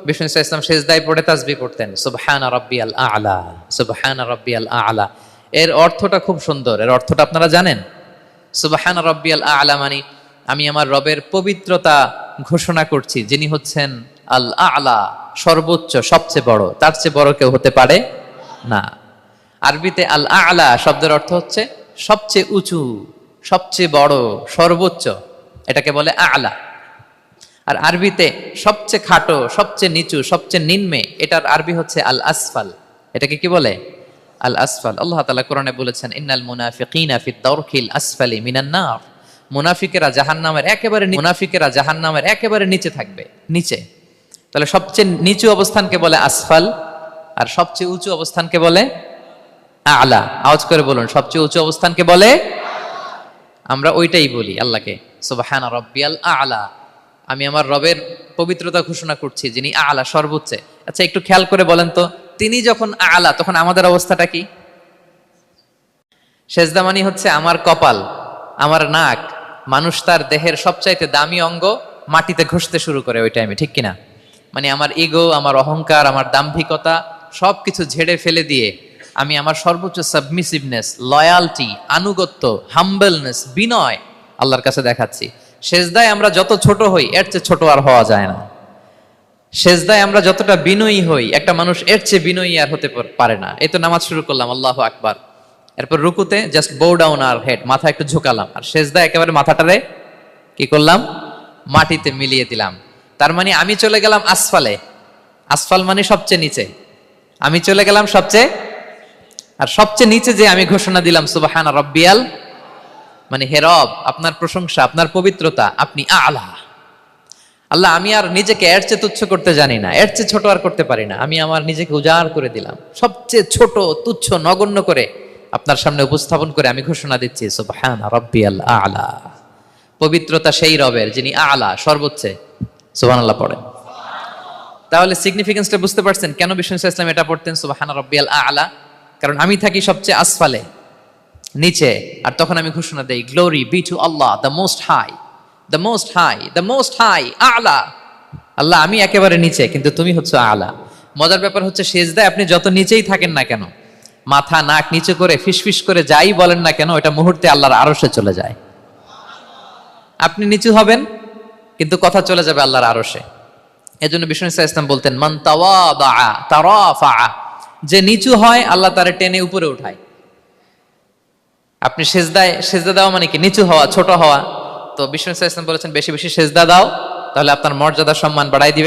বিষ্ণু ইসলাম সেজদায় পড়ে তাসবিহ পড়তেন, সুবহানা রাব্বিয়াল আ'লা, সুবহানা রাব্বিয়াল আ'লা। এর অর্থটা খুব সুন্দর। এর অর্থটা আপনারা জানেন? সুবহানা রাব্বিয়াল আ'লা মানে আমি আমার রবের পবিত্রতা ঘোষণা করছি, যিনি হচ্ছেন আল আ'লা, সর্বোচ্চ, সবচেয়ে বড়। তার চেয়ে বড় কেউ হতে পারে না। আরবিতে আল আ'লা শব্দের অর্থ হচ্ছে সবচেয়ে উঁচু, সবচেয়ে বড়, সর্বোচ্চ, এটাকে বলে আ'লা। আর আরবিতে সবচেয়ে খাটো, সবচেয়ে নিচু, সবচেয়ে নিম্নে, এটার আরবি হচ্ছে আল আসফাল। এটাকে কি বলে? আল আসফাল। আল্লাহ তাআলা কোরআনে বলেছেন, ইন্নাল মুনাফিকিনা ফিদ দারকিল আসফালি মিনান নার। মুনাফিকেরা জাহান্নামের একেবারে নিচে থাকবে, নিচে। তাহলে সবচেয়ে নিচু অবস্থানকে বলে আসফাল, আর সবচেয়ে উঁচু অবস্থানকে বলে আ'লা। আওয়াজ করে বলুন, সবচেয়ে উঁচু অবস্থানকে বলে। আমরা ওইটাই বলি আল্লাহকে, সুবহানা রাব্বিয়াল আ'লা। আমি আমার রবের পবিত্রতা ঘোষণা করছি, যিনি আ'লা, সর্বোচ্চ। আচ্ছা, একটু খেয়াল করে বলেন তো, তিনি যখন আ'লা, তখন আমাদের অবস্থাটা কি? সেজদা মানে হচ্ছে আমার কপাল, আমার নাক, মানুষ তার দেহের সবচাইতে দামি অঙ্গ মাটিতে ঘষতে শুরু করে ওই টাইমে, ঠিক কিনা? মানে আমার ইগো, আমার অহংকার, আমার দাম্ভিকতা সবকিছু ঝেড়ে ফেলে দিয়ে আমি আমার সর্বোচ্চ সাবমিসিভনেস, লয়ালটি, আনুগত্য, হাম্বলনেস, বিনয় আল্লাহর কাছে দেখাচ্ছি। সেজদায় আমরা যত ছোট হই, এর চেয়ে ছোট আর হওয়া যায় না। সেজদায় আমরা যতটা বিনয়ী হই, একটা মানুষ এর চেয়ে বিনয়ী আর হতে পারে না। এই তো নামাজ শুরু করলাম, আল্লাহু আকবার। এরপর রুকুতে জাস্ট বো ডাউন আর হেড, মাথা একটু ঝুঁকালাম। আর সেজদায় একেবারে মাথাটারে কি করলাম? মাটিতে মিলিয়ে দিলাম। তার মানে আমি চলে গেলাম আসফালে। আসফাল মানে সবচেয়ে নিচে। আমি চলে গেলাম সবচেয়ে, আর সবচেয়ে নিচে যে আমি ঘোষণা দিলাম সুবহানা রাব্বিয়াল, মানে হে রব, আপনার প্রশংসা, আপনার পবিত্রতা, আপনি আ'লা। আল্লাহ, আমি আর নিজেকে এর চেয়ে তুচ্ছ করতে জানি না, এর চেয়ে ছোট আর করতে পারি না। আমি আমার নিজেকে উজাড় করে দিলাম, সবচেয়ে ছোট, তুচ্ছ, নগণ্য করে আপনার সামনে উপস্থাপন করে আমি ঘোষণা দিচ্ছি সুবহানা রাব্বিয়াল আ'লা। পবিত্রতা সেই রবের, যিনি আ'লা, সর্বোচ্চ। সুবহানাল্লাহ পড়েন। তাহলে সিগনিফিকেন্সটা বুঝতে পারছেন কেন বিষ্ণু ইসলাম এটা পড়তেন, সুবহানা রাব্বিয়াল আ'লা? কারণ আমি থাকি সবচেয়ে আসফালে, নিচে। আর তখন আমি ঘোষণা দেই, glory be to Allah, the most high, the most high, the most high, আ'লা। আল্লাহ, আমি একেবারে নিচে, কিন্তু তুমি হচ্ছে আ'লা। মজার ব্যাপার হচ্ছে, সেজদায় আপনি যত নিচেই থাকেন না কেন, মাথা নাক নিচে করে ফিসফিস করে যাই বলেন না কেন, এটা মুহূর্তে আল্লাহর আরশে চলে যায়। আপনি নিচু হবেন, কিন্তু কথা চলে যাবে আল্লাহর আরশে। এজন্য বিষ্ণু ইসলাম বলতেন, মান তাওয়াদা তারাফা। যে নিচু হয়, আল্লাহ তারে টেনে উপরে উঠায়। আপনি সেজদা দাও মানে কি? নিচু হওয়া, ছোট হওয়া। তো বিষ্ণু ইসলাম বলেছেন, বেশি বেশি সেজদা দাও, তাহলে আপনার মর্যাদা, সম্মান বাড়াই দিবে।